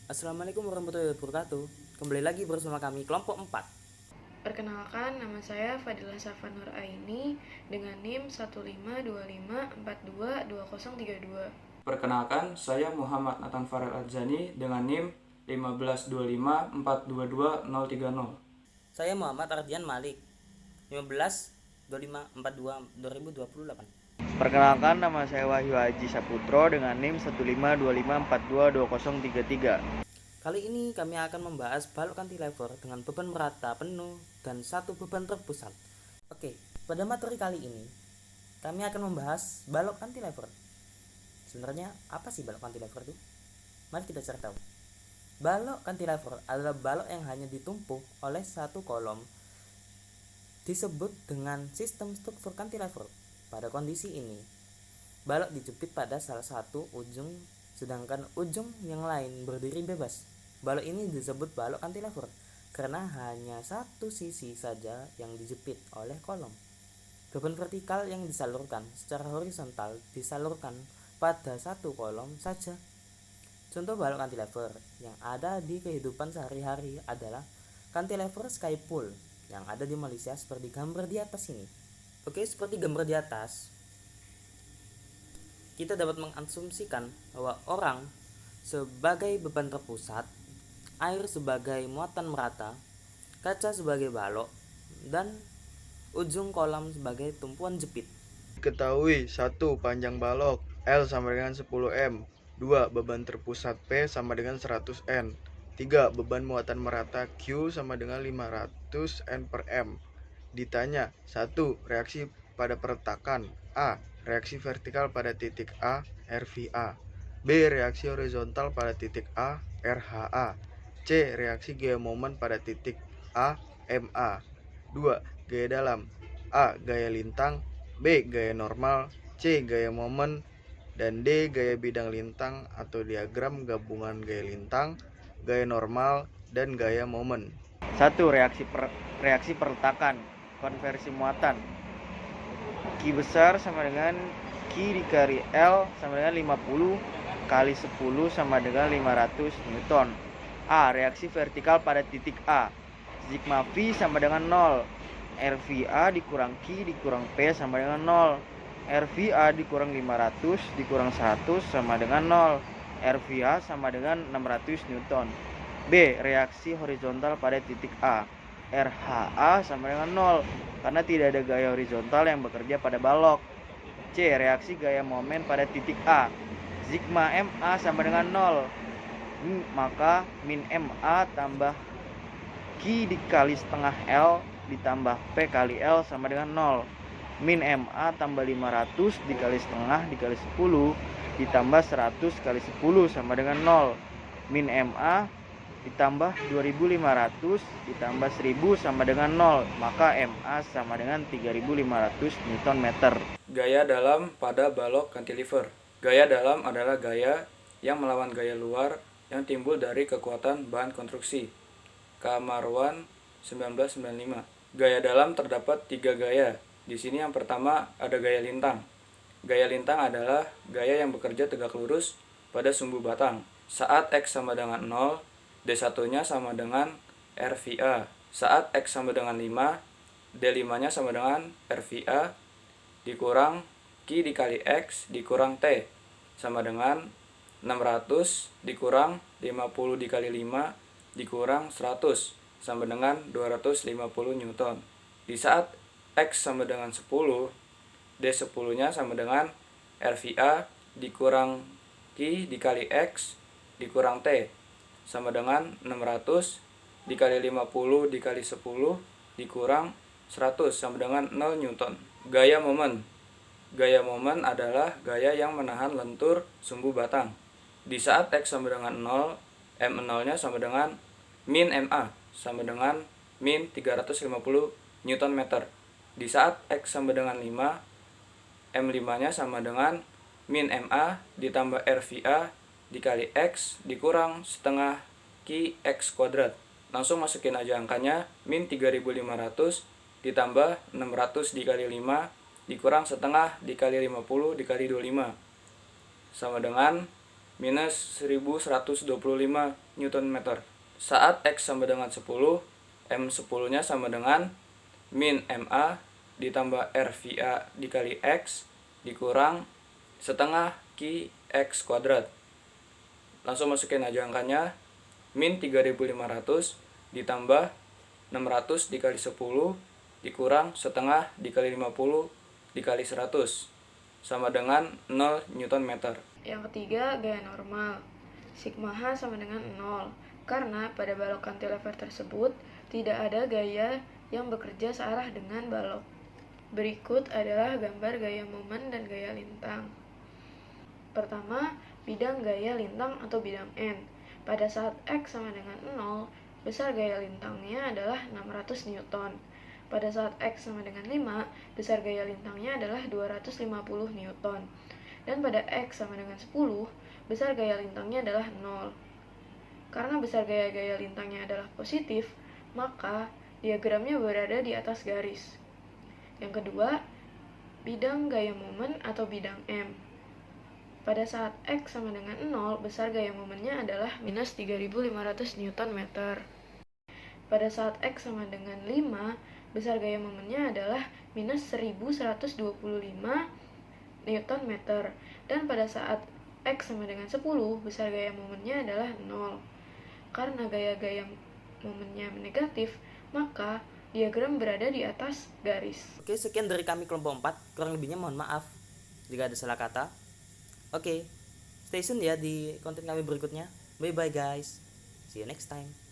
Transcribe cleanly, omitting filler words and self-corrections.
Assalamualaikum warahmatullahi wabarakatuh. Kembali lagi bersama kami kelompok 4. Perkenalkan, nama saya Fadilah Safa Nur Aini dengan NIM 15254222032. Perkenalkan, saya Muhammad Nathan Farel Adzani dengan NIM 15254222030. Saya Muhammad Ardian Malik, 15 25 42 2028. Perkenalkan, nama saya Wahyu Haji Saputro dengan NIM 15254222033. Kali ini kami akan membahas balok cantilever dengan beban merata penuh dan satu beban terpusat. Oke, pada materi kali ini kami akan membahas balok cantilever. Sebenarnya apa sih balok cantilever itu? Mari kita cari tahu. Balok cantilever adalah balok yang hanya ditumpuk oleh satu kolom, disebut dengan sistem struktur cantilever. Pada kondisi ini, balok dijepit pada salah satu ujung sedangkan ujung yang lain berdiri bebas. Balok ini disebut balok cantilever karena hanya satu sisi saja yang dijepit oleh kolom. Beban vertikal yang disalurkan secara horizontal disalurkan pada satu kolom saja. Contoh balok cantilever yang ada di kehidupan sehari-hari adalah cantilever sky pool yang ada di Malaysia seperti gambar di atas ini. Oke, seperti gambar di atas, kita dapat mengasumsikan bahwa orang sebagai beban terpusat, air sebagai muatan merata, kaca sebagai balok, dan ujung kolam sebagai tumpuan jepit. Diketahui 1. Panjang balok L sama dengan 10 m. 2. Beban terpusat P sama dengan 100 N. 3. Beban muatan merata Q sama dengan 500 N per M. Ditanya 1. Reaksi pada peretakan A. Reaksi vertikal pada titik A, RVA. B. Reaksi horizontal pada titik A, RHA. C. Reaksi gaya momen pada titik A, MA. 2. Gaya dalam A. Gaya lintang, B. Gaya normal, C. Gaya momen, dan D. Gaya bidang lintang atau diagram gabungan gaya lintang, gaya normal, dan gaya momen. 1. Reaksi perletakan, konversi muatan. Q besar sama dengan Q dikali L sama dengan 50 kali 10 sama dengan 500 Newton. A. Reaksi vertikal pada titik A. Sigma V sama dengan 0. RVA dikurang Q dikurang P sama dengan 0. RVA dikurang 500 dikurang 100 sama dengan 0. RVA sama dengan 600 Newton. B. Reaksi horizontal pada titik A. RHA sama dengan 0 karena tidak ada gaya horizontal yang bekerja pada balok. C. Reaksi gaya momen pada titik A. Sigma MA sama dengan 0. Maka min MA tambah Q dikali setengah L ditambah P kali L sama dengan 0. Min MA tambah 500 dikali setengah dikali 10 ditambah 100 kali 10 sama dengan 0. Min MA ditambah 2500 ditambah 1000 sama dengan 0. Maka MA sama dengan 3500 Newton meter. Gaya dalam pada balok cantilever. Gaya dalam adalah gaya yang melawan gaya luar yang timbul dari kekuatan bahan konstruksi. Kamarwan 1995. Gaya dalam terdapat 3 gaya. Di sini yang pertama ada gaya lintang. Gaya lintang adalah gaya yang bekerja tegak lurus pada sumbu batang. Saat X sama dengan 0, D1-nya sama dengan RVA. Saat X sama dengan 5, D5-nya sama dengan RVA dikurang Q dikali X dikurang T sama dengan 600 dikurang 50 dikali 5 dikurang 100 sama dengan 250 Newton. Di saat X sama dengan 10, D10-nya sama dengan RVA dikurang Q dikali X dikurang T sama dengan 600 dikali 50 dikali 10 dikurang 100 sama dengan 0 Newton. Gaya momen. Gaya momen adalah gaya yang menahan lentur sumbu batang. Di saat X sama dengan 0, M0-nya sama dengan min MA sama dengan min 350 Newton meter. Di saat X sama dengan 5, M5-nya sama dengan min MA ditambah RVA dikali X dikurang setengah Q X kuadrat. Langsung masukin aja angkanya, min 3500 ditambah 600 dikali 5 dikurang setengah dikali 50 dikali 25 sama dengan minus 1125 Nm. Saat X sama dengan 10, M10-nya sama dengan min MA ditambah RVA dikali X dikurang setengah Q X kuadrat. Langsung masukin aja angkanya. Min 3500 ditambah 600 dikali 10 dikurang setengah dikali 50 dikali 100 sama dengan 0 Nm. Yang ketiga, gaya normal. Sigma H sama dengan 0, karena pada balok cantilever tersebut tidak ada gaya yang bekerja searah dengan balok. Berikut adalah gambar gaya momen dan gaya lintang. Pertama, bidang gaya lintang atau bidang N. Pada saat X sama dengan 0, besar gaya lintangnya adalah 600 Newton. Pada saat X sama dengan 5, besar gaya lintangnya adalah 250 Newton. Dan pada X sama dengan 10, besar gaya lintangnya adalah 0. Karena besar gaya lintangnya adalah positif, maka diagramnya berada di atas garis. Yang kedua, bidang gaya momen atau bidang M. Pada saat X sama dengan 0, besar gaya momennya adalah minus 3500 Nm. Pada saat X sama dengan 5, besar gaya momennya adalah minus 1125 Nm. Dan pada saat X sama dengan 10, besar gaya momennya adalah 0. Karena gaya momennya negatif, maka diagram berada di atas garis. Oke, sekian dari kami kelompok 4. Kurang lebihnya mohon maaf jika ada salah kata. Oke, stay tune ya di konten kami berikutnya. Bye bye guys. See you next time.